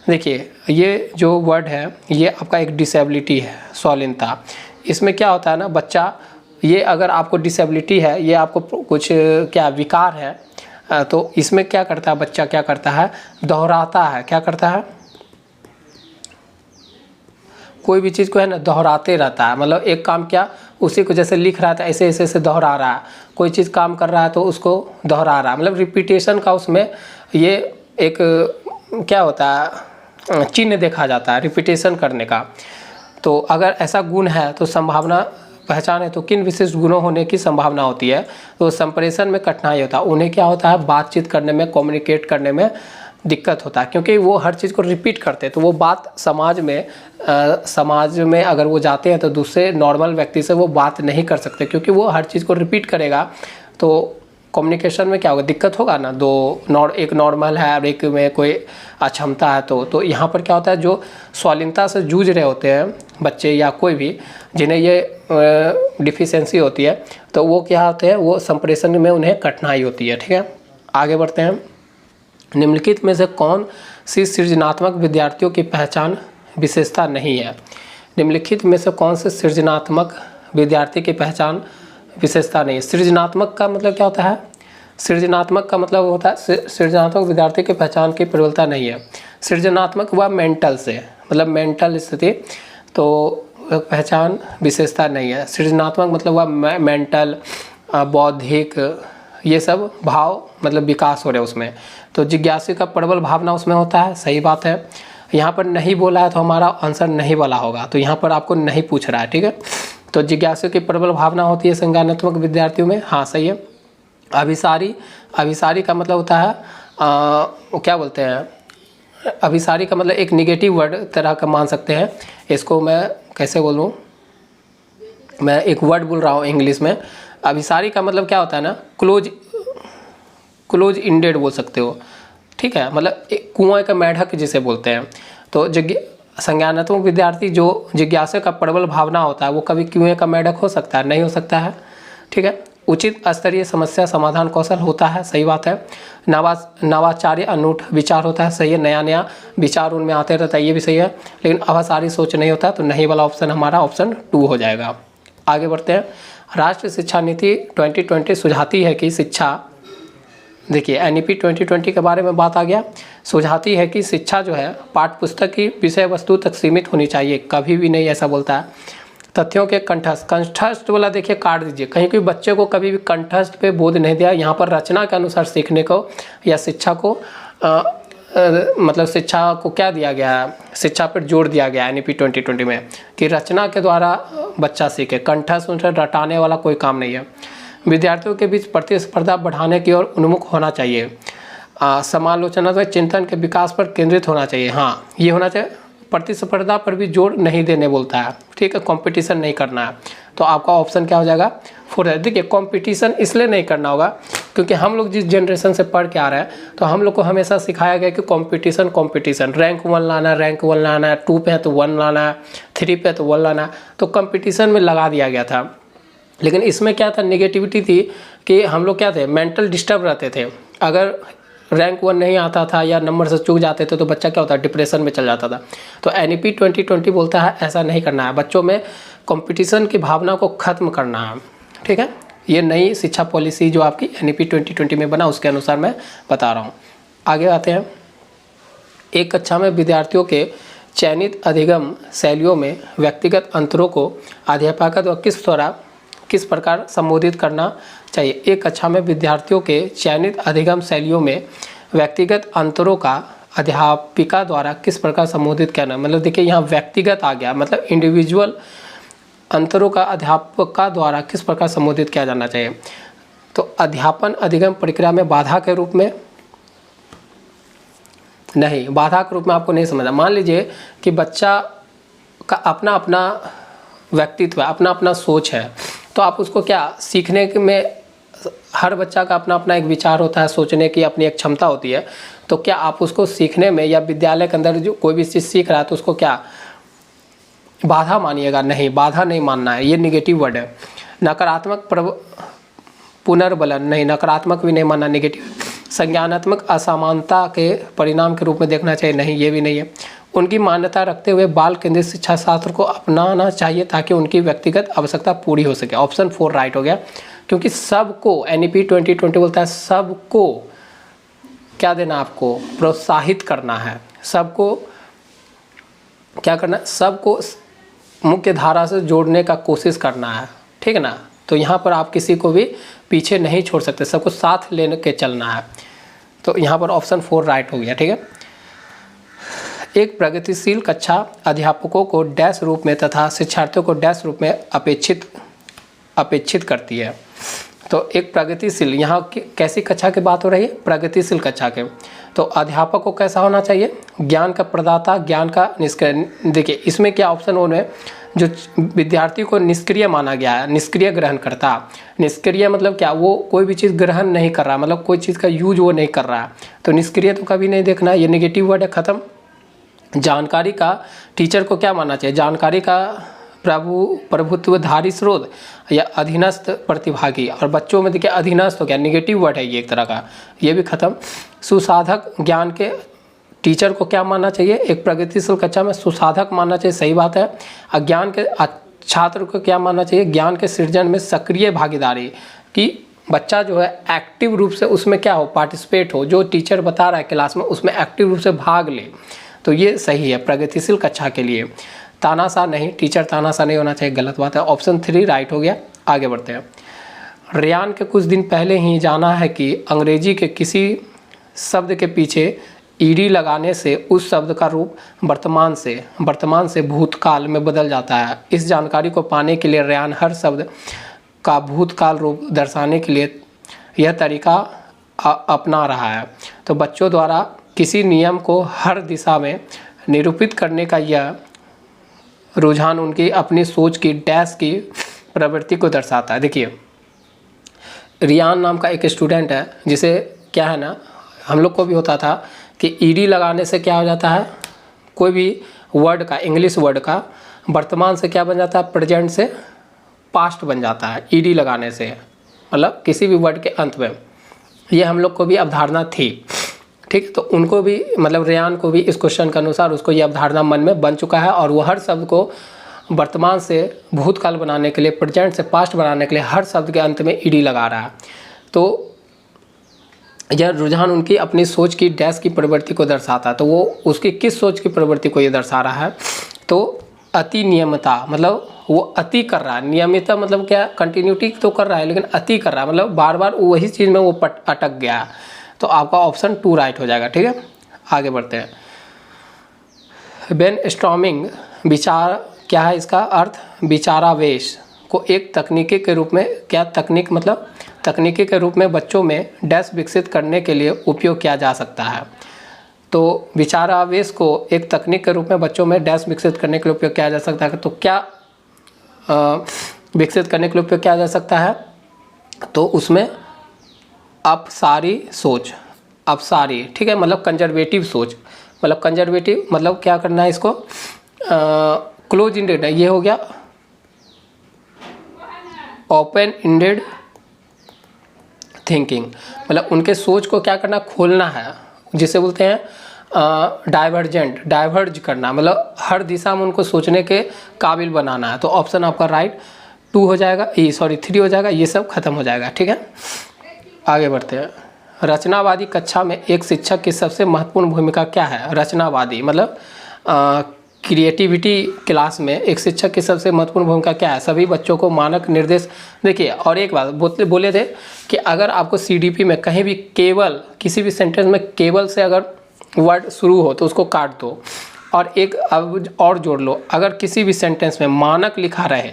देखिए, ये जो वर्ड है ये आपका एक डिसेबिलिटी है, स्वलीनता। इसमें क्या होता है ना, बच्चा, ये अगर आपको डिसेबिलिटी है, ये आपको कुछ क्या विकार है, तो इसमें क्या करता है बच्चा, क्या करता है, दोहराता है, क्या करता है, कोई भी चीज़ को है ना दोहराते रहता है, मतलब एक काम क्या, उसी को जैसे लिख रहा था ऐसे दोहरा रहा है, कोई चीज़ काम कर रहा है तो उसको दोहरा रहा है, मतलब रिपीटेशन का उसमें ये एक क्या होता है, चिन्ह देखा जाता है रिपीटेशन करने का। तो अगर ऐसा गुण है तो संभावना पहचान है तो किन विशिष्ट गुणों होने की संभावना होती है, तो संप्रेषण में कठिनाई होता है, उन्हें क्या होता है, बातचीत करने में, कम्युनिकेट करने में दिक्कत होता है, क्योंकि वो हर चीज़ को रिपीट करते हैं, तो वो बात समाज में अगर वो जाते हैं तो दूसरे नॉर्मल व्यक्ति से वो बात नहीं कर सकते, क्योंकि वो हर चीज़ को रिपीट करेगा तो कम्युनिकेशन में क्या होगा, दिक्कत होगा ना, एक नॉर्मल है और एक में कोई अक्षमता है, तो यहाँ पर क्या होता है, जो स्वालीनता से जूझ रहे होते हैं बच्चे या कोई भी जिन्हें ये डिफिशेंसी होती है, तो वो क्या होते हैं, वो संप्रेषण में उन्हें कठिनाई होती है। ठीक है, आगे बढ़ते हैं। निम्नलिखित में से कौन सी सृजनात्मक विद्यार्थियों की पहचान विशेषता नहीं है? निम्नलिखित में से कौन से सृजनात्मक विद्यार्थी की पहचान विशेषता नहीं है? सृजनात्मक का मतलब क्या होता है? सृजनात्मक का मतलब होता है सृजनात्मक विद्यार्थी की पहचान की प्रबलता नहीं है। सृजनात्मक व मेंटल से मतलब मेंटल स्थिति, तो पहचान विशेषता नहीं है। सृजनात्मक मतलब वह मेंटल, बौद्धिक, ये सब भाव मतलब विकास हो रहे हैं उसमें। तो जिज्ञासु का प्रबल भावना उसमें होता है, सही बात है। यहाँ पर नहीं बोला है तो हमारा आंसर नहीं वाला होगा, तो यहाँ पर आपको नहीं पूछ रहा है। ठीक है, तो जिज्ञासु की प्रबल भावना होती है संज्ञानात्मक विद्यार्थियों में, हाँ सही है। अभिसारी का मतलब होता है क्या बोलते हैं, अभिसारी का मतलब एक निगेटिव वर्ड तरह का मान सकते हैं इसको। मैं कैसे बोलूँ, मैं एक वर्ड बोल रहा हूँ इंग्लिश में। अभिसारी का मतलब क्या होता है ना, क्लोज इंडेड बोल सकते हो। ठीक है, मतलब एक कुएं का मेढक जिसे बोलते हैं। तो संज्ञानात्मक विद्यार्थी जो जिज्ञासा का प्रबल भावना होता है वो कभी कुएं का मेढक हो सकता है? नहीं हो सकता है। ठीक है, उचित स्तरीय समस्या समाधान कौशल होता है, सही बात है। नवाचार्य अनूठ विचार होता है, सही है। नया नया विचार उनमें आते रहता है, ये भी सही है। लेकिन अवसारी सोच नहीं होता, तो नहीं वाला ऑप्शन हमारा ऑप्शन 2 हो जाएगा। आगे बढ़ते हैं। राष्ट्रीय शिक्षा नीति 2020 सुझाती है कि शिक्षा, देखिए NEP 2020 के बारे में बात आ गया, सुझाती है कि शिक्षा जो है पाठ्य पुस्तक की विषय वस्तु तक सीमित होनी चाहिए, कभी भी नहीं ऐसा बोलता है। तथ्यों के कंठस्थ वाला देखिए काट दीजिए, कहीं कोई बच्चे को कभी भी कंठस्थ पे बोध नहीं दिया। यहाँ पर रचना के अनुसार सीखने को या शिक्षा को मतलब शिक्षा को क्या दिया गया है, शिक्षा पर जोर दिया गया है NEP 2020 में कि रचना के द्वारा बच्चा सीखे, कंठस्थ रटाने वाला कोई काम नहीं है। विद्यार्थियों के बीच प्रतिस्पर्धा बढ़ाने की ओर उन्मुख होना चाहिए। समालोचनात्मक चिंतन के विकास पर केंद्रित होना चाहिए, हाँ ये होना चाहिए। प्रतिस्पर्धा पर भी जोर नहीं देने बोलता है, ठीक है, कंपटीशन नहीं करना है। तो आपका ऑप्शन क्या हो जाएगा 4। देखिए कंपटीशन इसलिए नहीं करना होगा क्योंकि हम लोग जिस जनरेशन से पढ़ के आ रहे हैं तो हम लोग को हमेशा सिखाया गया कि कंपटीशन, रैंक 1 लाना है, 2 पे है तो 1 लाना है, 3 पे तो 1 लाना है, तो कंपटीशन में लगा दिया गया था। लेकिन इसमें क्या था, नेगेटिविटी थी कि हम लोग क्या थे, मेंटल डिस्टर्ब रहते थे। अगर रैंक 1 नहीं आता था या नंबर से चूक जाते थे तो बच्चा क्या होता है, डिप्रेशन में चल जाता था। तो NEP 2020 बोलता है ऐसा नहीं करना है, बच्चों में कंपटीशन की भावना को ख़त्म करना है। ठीक है, ये नई शिक्षा पॉलिसी जो आपकी NEP 2020 में बना उसके अनुसार मैं बता रहा हूँ। आगे आते हैं। एक कक्षा में विद्यार्थियों के चयनित अधिगम शैलियों में व्यक्तिगत अंतरों को अध्यापक द्वारा किस प्रकार संबोधित करना चाहिए? एक कक्षा में विद्यार्थियों के चयनित अधिगम शैलियों में व्यक्तिगत अंतरों का अध्यापिका द्वारा किस प्रकार संबोधित करना, मतलब देखिए यहाँ व्यक्तिगत आ गया, मतलब इंडिविजुअल अंतरों का अध्यापका द्वारा किस प्रकार संबोधित किया जाना चाहिए? तो अध्यापन अधिगम प्रक्रिया में बाधा के रूप में नहीं, बाधा के रूप में आपको नहीं समझना। मान लीजिए कि बच्चा का अपना अपना व्यक्तित्व है, अपना अपना सोच है, तो आप उसको क्या सीखने में, हर बच्चा का अपना अपना एक विचार होता है, सोचने की अपनी एक क्षमता होती है। तो क्या आप उसको सीखने में या विद्यालय के अंदर जो कोई भी चीज़ सीख रहा है तो उसको क्या बाधा मानिएगा? नहीं, बाधा नहीं मानना है, ये निगेटिव वर्ड है। नकारात्मक पुनर्बलन नहीं, नकारात्मक भी नहीं मानना, निगेटिव। संज्ञानात्मक असमानता के परिणाम के रूप में देखना चाहिए, नहीं ये भी नहीं है। उनकी मान्यता रखते हुए बाल केंद्रित शिक्षा शास्त्र को अपनाना चाहिए ताकि उनकी व्यक्तिगत आवश्यकता पूरी हो सके। ऑप्शन 4 राइट हो गया, क्योंकि सबको NEP 2020 बोलता है सबको क्या देना, आपको प्रोत्साहित करना है, सबको क्या करना है, सबको मुख्य धारा से जोड़ने का कोशिश करना है, ठीक है ना। तो यहाँ पर आप किसी को भी पीछे नहीं छोड़ सकते, सबको साथ लेने के चलना है। तो यहाँ पर ऑप्शन 4 राइट हो गया, ठीक है। एक प्रगतिशील कक्षा अध्यापकों को डैश रूप में तथा शिक्षार्थियों को डैश रूप में अपेक्षित करती है। तो एक प्रगतिशील, यहाँ कैसी कक्षा की बात हो रही है, प्रगतिशील कक्षा के। तो अध्यापक को कैसा होना चाहिए, ज्ञान का प्रदाता, ज्ञान का निष्कर्ष। देखिए इसमें क्या ऑप्शन 1 है, जो विद्यार्थी को निष्क्रिय माना गया है, निष्क्रिय ग्रहणकर्ता। निष्क्रिय मतलब क्या, वो कोई भी चीज़ ग्रहण नहीं कर रहा, मतलब कोई चीज़ का यूज वो नहीं कर रहा है, तो निष्क्रिय तो कभी नहीं देखना, ये नेगेटिव वर्ड है, ख़त्म। जानकारी का टीचर को क्या मानना चाहिए, जानकारी का प्रभुत्वधारी स्रोत या अधीनस्थ प्रतिभागी। और बच्चों में देखिए अधीनस्थ हो गया, नेगेटिव वर्ड है ये एक तरह का, ये भी खत्म। सुसाधक ज्ञान के टीचर को क्या मानना चाहिए, एक प्रगतिशील कक्षा में सुसाधक मानना चाहिए, सही बात है। अज्ञान के छात्र को क्या मानना चाहिए, ज्ञान के सृजन में सक्रिय भागीदारी, कि बच्चा जो है एक्टिव रूप से उसमें क्या हो, पार्टिसिपेट हो, जो टीचर बता रहा है क्लास में उसमें एक्टिव रूप से भाग ले, तो ये सही है प्रगतिशील कक्षा के लिए। तानाशाह नहीं, टीचर तानाशाह नहीं होना चाहिए, गलत बात है। ऑप्शन 3 राइट हो गया। आगे बढ़ते हैं। रेयान के कुछ दिन पहले ही जाना है कि अंग्रेजी के किसी शब्द के पीछे ईडी लगाने से उस शब्द का रूप वर्तमान से भूतकाल में बदल जाता है। इस जानकारी को पाने के लिए रेयान हर शब्द का भूतकाल रूप दर्शाने के लिए यह तरीका अपना रहा है। तो बच्चों द्वारा किसी नियम को हर दिशा में निरूपित करने का यह रुझान उनकी अपनी सोच की डैश की प्रवृत्ति को दर्शाता है। देखिए रियान नाम का एक स्टूडेंट है, जिसे क्या है ना, हम लोग को भी होता था कि ईडी लगाने से क्या हो जाता है, कोई भी वर्ड का, इंग्लिश वर्ड का वर्तमान से क्या बन जाता है, प्रेजेंट से पास्ट बन जाता है ईडी लगाने से, मतलब किसी भी वर्ड के अंत में। ये हम लोग को भी अवधारणा थी, ठीक है। तो उनको भी, मतलब रेयान को भी इस क्वेश्चन के अनुसार उसको ये अवधारणा मन में बन चुका है, और वो हर शब्द को वर्तमान से भूतकाल बनाने के लिए, प्रेजेंट से पास्ट बनाने के लिए हर शब्द के अंत में ईडी लगा रहा है। तो यह रुझान उनकी अपनी सोच की डैश की प्रवृत्ति को दर्शाता है। तो वो उसकी किस सोच की प्रवृत्ति को ये दर्शा रहा है, तो अति नियमितता, मतलब वो अति कर रहा है। नियमितता मतलब क्या, कंटिन्यूटी तो कर रहा है लेकिन अति कर रहा है, मतलब बार बार वही चीज़ में वो अटक गया है। तो आपका ऑप्शन 2 राइट हो जाएगा, ठीक है। आगे बढ़ते हैं। ब्रेनस्टॉर्मिंग विचार, क्या है इसका अर्थ, विचारावेश को एक तकनीकी के रूप में, क्या तकनीक मतलब तकनीकी के रूप में बच्चों में डैश विकसित करने के लिए उपयोग किया जा सकता है। तो विचारावेश को एक तकनीक के रूप में बच्चों में डैश विकसित करने के लिए उपयोग किया जा सकता है। तो क्या विकसित करने के लिए उपयोग किया जा सकता है, तो उसमें अपसारी सोच, अपसारी, ठीक है, मतलब कंजर्वेटिव सोच, मतलब कंजर्वेटिव मतलब क्या करना है इसको, क्लोज इंडेड है, ये हो गया ओपन इंडेड थिंकिंग, मतलब उनके सोच को क्या करना, खोलना है, जिसे बोलते हैं डाइवर्ज करना, मतलब हर दिशा में उनको सोचने के काबिल बनाना है। तो ऑप्शन आपका राइट 2 हो जाएगा, 3 हो जाएगा, ये सब खत्म हो जाएगा, ठीक है। आगे बढ़ते हैं। रचनावादी कक्षा में एक शिक्षक की सबसे महत्वपूर्ण भूमिका क्या है, रचनावादी मतलब क्रिएटिविटी क्लास में एक शिक्षक की सबसे महत्वपूर्ण भूमिका क्या है, सभी बच्चों को मानक निर्देश। देखिए और एक बात बोले थे कि अगर आपको सीडीपी में कहीं भी केवल, किसी भी सेंटेंस में केवल से अगर वर्ड शुरू हो तो उसको काट दो, और एक अब और जोड़ लो, अगर किसी भी सेंटेंस में मानक लिखा रहे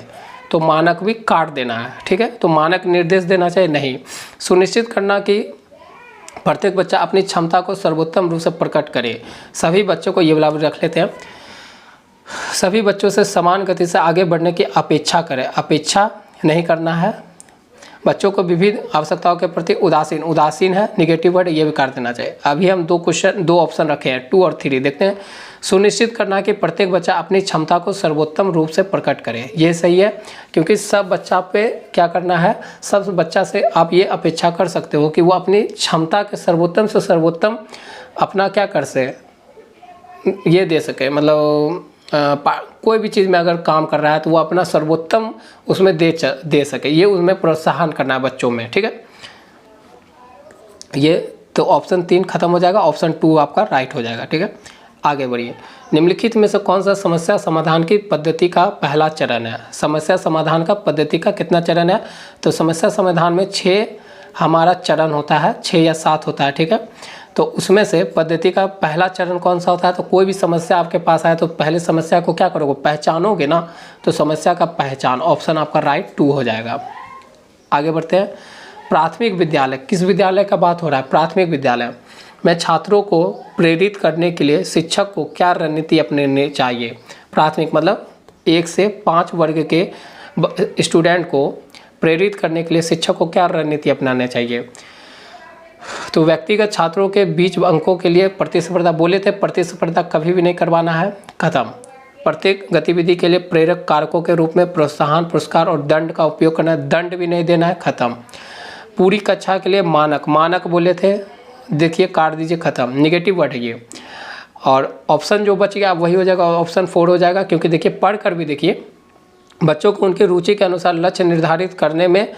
तो मानक भी काट देना है, ठीक है। तो मानक निर्देश देना चाहिए नहीं। सुनिश्चित करना कि प्रत्येक बच्चा अपनी क्षमता को सर्वोत्तम रूप से प्रकट करे, सभी बच्चों को ये वाला रख लेते हैं, सभी बच्चों से समान गति से आगे बढ़ने की अपेक्षा करें, अपेक्षा नहीं करना है। बच्चों को विविध आवश्यकताओं के प्रति उदासीन है, निगेटिव वर्ड, ये भी काट देना चाहिए। अभी हम 2 ऑप्शन रखे हैं 2 और 3, देखते हैं। सुनिश्चित करना कि प्रत्येक बच्चा अपनी क्षमता को सर्वोत्तम रूप से प्रकट करे, ये सही है, क्योंकि सब बच्चा पे क्या करना है, सब बच्चा से आप ये अपेक्षा कर सकते हो कि वो अपनी क्षमता के सर्वोत्तम से सर्वोत्तम अपना क्या कर से ये दे सके, मतलब कोई भी चीज़ में अगर काम कर रहा है तो वो अपना सर्वोत्तम उसमें दे सके, ये उसमें प्रोत्साहन करना है बच्चों में, ठीक है। ये तो ऑप्शन 3 खत्म हो जाएगा, ऑप्शन 2 आपका राइट हो जाएगा, ठीक है। आगे बढ़िए। निम्नलिखित में से कौन सा समस्या समाधान की पद्धति का पहला चरण है, समस्या समाधान का पद्धति का कितना चरण है, तो समस्या समाधान में 6 हमारा चरण होता है, 6 या 7 होता है, ठीक है। तो उसमें से पद्धति का पहला चरण कौन सा होता है, तो कोई भी समस्या आपके पास आए तो पहले समस्या को क्या करोगे, पहचानोगे ना, तो समस्या का पहचान, ऑप्शन आपका राइट 2 हो जाएगा। आगे बढ़ते हैं। प्राथमिक विद्यालय, किस विद्यालय का बात हो रहा है, प्राथमिक विद्यालय में छात्रों को प्रेरित करने के लिए शिक्षक को क्या रणनीति अपनानी चाहिए, प्राथमिक मतलब 1 से 5 वर्ग के स्टूडेंट को प्रेरित करने के लिए शिक्षक को क्या रणनीति अपनाना चाहिए? तो व्यक्तिगत छात्रों के बीच अंकों के लिए प्रतिस्पर्धा, बोले थे प्रतिस्पर्धा कभी भी नहीं करवाना है, खत्म। प्रत्येक गतिविधि के लिए प्रेरक कारकों के रूप में प्रोत्साहन, पुरस्कार और दंड का उपयोग करना है, दंड भी नहीं देना है, खत्म। पूरी कक्षा के लिए मानक बोले थे, देखिए काट दीजिए, खत्म, निगेटिव वर्ड है ये। और ऑप्शन जो बच गया वही हो जाएगा, ऑप्शन 4 हो जाएगा, क्योंकि देखिए पढ़ कर भी देखिए बच्चों को उनकी रुचि के अनुसार लक्ष्य निर्धारित करने में,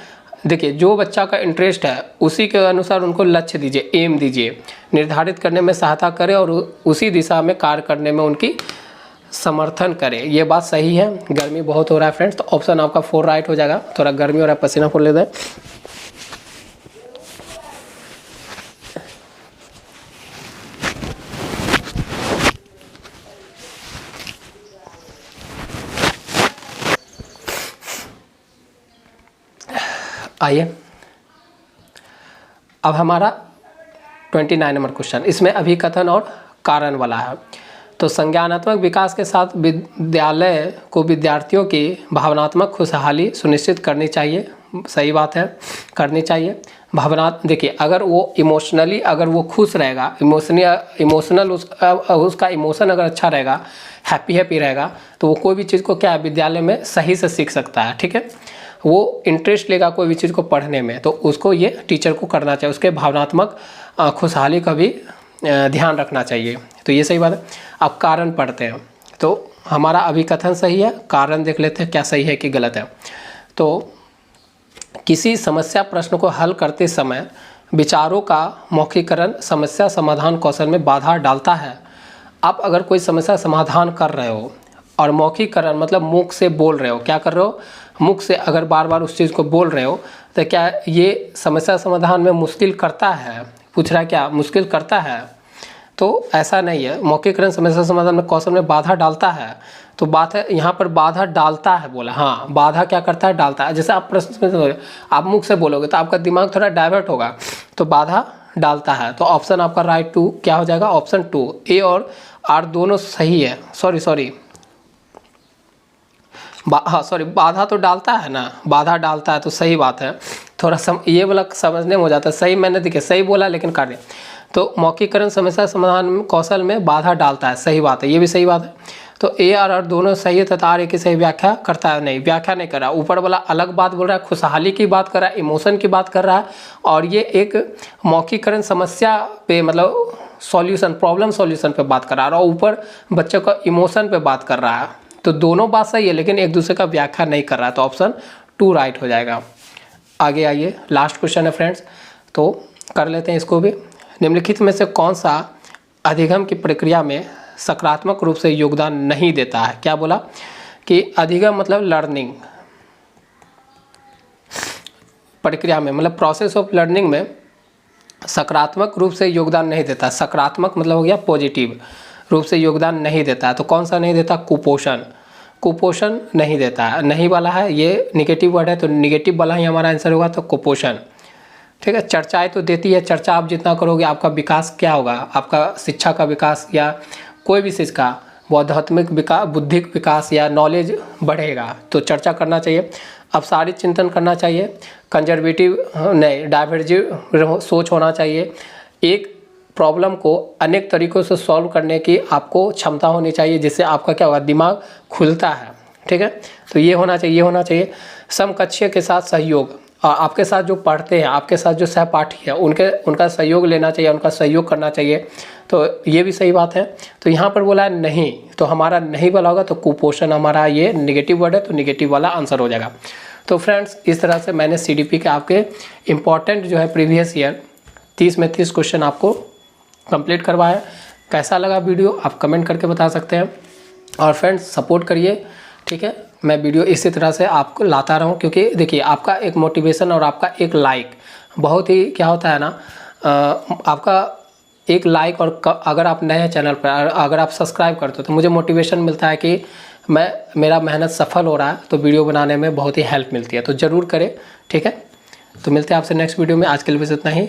देखिए जो बच्चा का इंटरेस्ट है उसी के अनुसार उनको लक्ष्य दीजिए, एम दीजिए, निर्धारित करने में सहायता करें और उसी दिशा में कार्य करने में उनकी समर्थन करें। ये बात सही है। गर्मी बहुत हो रहा है फ्रेंड्स, तो ऑप्शन आपका 4 राइट हो जाएगा। थोड़ा गर्मी हो रहा है, पसीना फूल लेते हैं। आइए अब हमारा 29 नंबर क्वेश्चन, इसमें अभिकथन और कारण वाला है। तो संज्ञानात्मक विकास के साथ विद्यालय को विद्यार्थियों की भावनात्मक खुशहाली सुनिश्चित करनी चाहिए, सही बात है, करनी चाहिए। देखिए अगर वो इमोशनली अगर वो खुश रहेगा, इमोशनल उसका इमोशन अगर अच्छा रहेगा, हैप्पी रहेगा, तो वो कोई भी चीज़ को क्या है विद्यालय में सही से सीख सकता है, ठीक है। वो इंटरेस्ट लेगा कोई भी चीज़ को पढ़ने में, तो उसको ये टीचर को करना चाहिए, उसके भावनात्मक खुशहाली का भी ध्यान रखना चाहिए। तो ये सही बात है। अब कारण पढ़ते हैं, तो हमारा अभिकथन सही है, कारण देख लेते हैं क्या सही है कि गलत है। तो किसी समस्या प्रश्न को हल करते समय विचारों का मौखिकरण समस्या समाधान कौशल में बाधा डालता है। आप अगर कोई समस्या समाधान कर रहे हो और मौखिकरण मतलब मुख से बोल रहे हो, क्या कर रहे हो, मुख से अगर बार बार उस चीज़ को बोल रहे हो, तो क्या ये समस्या समाधान में मुश्किल करता है? पूछ रहा है क्या मुश्किल करता है? तो ऐसा नहीं है। मौखिकरण समस्या समाधान में कौशल में बाधा डालता है, तो बात है यहाँ पर बाधा डालता है बोला, हाँ बाधा क्या करता है, डालता है। जैसे आप प्रश्न में आप मुख से बोलोगे तो आपका दिमाग थोड़ा डाइवर्ट होगा, तो बाधा डालता है। तो ऑप्शन आपका राइट 2 क्या हो जाएगा, ऑप्शन 2। ए और आर दोनों सही है, सॉरी बाधा तो डालता है ना, बाधा डालता है तो सही बात है। थोड़ा ये वाला समझने में हो जाता है, सही मैंने देखिए सही बोला लेकिन कार्य, तो मौखिकरण समस्या समाधान कौशल में बाधा डालता है, सही बात है, ये भी सही बात है। तो ए और आर दोनों सही है तथा आर की सही व्याख्या करता है, नहीं व्याख्या नहीं कर रहा। ऊपर वाला अलग बात बोल रहा है, खुशहाली की बात कर रहा है, इमोशन की बात कर रहा है, और ये एक मौखिकरण समस्या पे मतलब सॉल्यूशन, प्रॉब्लम सॉल्यूशन पे बात कर रहा है, और ऊपर बच्चे का इमोशन पे बात कर रहा है। तो दोनों बात सही है लेकिन एक दूसरे का व्याख्या नहीं कर रहा है, तो ऑप्शन 2 राइट हो जाएगा। आगे आइए, लास्ट क्वेश्चन है फ्रेंड्स, तो कर लेते हैं इसको भी। निम्नलिखित में से कौन सा अधिगम की प्रक्रिया में सकारात्मक रूप से योगदान नहीं देता है? क्या बोला कि अधिगम मतलब लर्निंग प्रक्रिया में, मतलब प्रोसेस ऑफ लर्निंग में सकारात्मक रूप से योगदान नहीं देता। सकारात्मक मतलब हो गया पॉजिटिव रूप से योगदान नहीं देता है, तो कौन सा नहीं देता, कुपोषण नहीं देता है, नहीं वाला है, ये निगेटिव वर्ड है, तो निगेटिव वाला ही हमारा आंसर होगा, तो कुपोषण, ठीक है। चर्चाएं तो देती है, चर्चा आप जितना करोगे आपका विकास क्या होगा, आपका शिक्षा का विकास या कोई भी चीज़ का बौद्धात्मिक विकास, बुद्धिक विकास या नॉलेज बढ़ेगा, तो चर्चा करना चाहिए। अपसारित चिंतन करना चाहिए, कंजर्वेटिव नहीं डाइवर्जिव सोच होना चाहिए, एक प्रॉब्लम को अनेक तरीक़ों से सॉल्व करने की आपको क्षमता होनी चाहिए, जिससे आपका क्या होगा, दिमाग खुलता है, ठीक है। तो ये होना चाहिए। समकक्षीय के साथ सहयोग, और आपके साथ जो पढ़ते हैं, आपके साथ जो सहपाठी है, उनका सहयोग लेना चाहिए, उनका सहयोग करना चाहिए, तो ये भी सही बात है। तो यहाँ पर बोला है नहीं, तो हमारा नहीं वाला होगा, तो कुपोषण हमारा ये निगेटिव वर्ड है, तो निगेटिव वाला आंसर हो जाएगा। तो फ्रेंड्स इस तरह से मैंने CDP के आपके इम्पॉर्टेंट जो है प्रीवियस ईयर 30 में 30 क्वेश्चन आपको कंप्लीट करवाया। कैसा लगा वीडियो आप कमेंट करके बता सकते हैं, और फ्रेंड्स सपोर्ट करिए, ठीक है। मैं वीडियो इसी तरह से आपको लाता रहूं, क्योंकि देखिए आपका एक मोटिवेशन और आपका एक लाइक बहुत ही क्या होता है ना, आपका एक लाइक, और अगर आप नए हैं चैनल पर, अगर आप सब्सक्राइब करते हो तो मुझे मोटिवेशन मिलता है कि मेरा मेहनत सफल हो रहा है, तो वीडियो बनाने में बहुत ही हेल्प मिलती है। तो ज़रूर करें, ठीक है। तो मिलते हैं आपसे नेक्स्ट वीडियो में, आज के लिए बस इतना ही।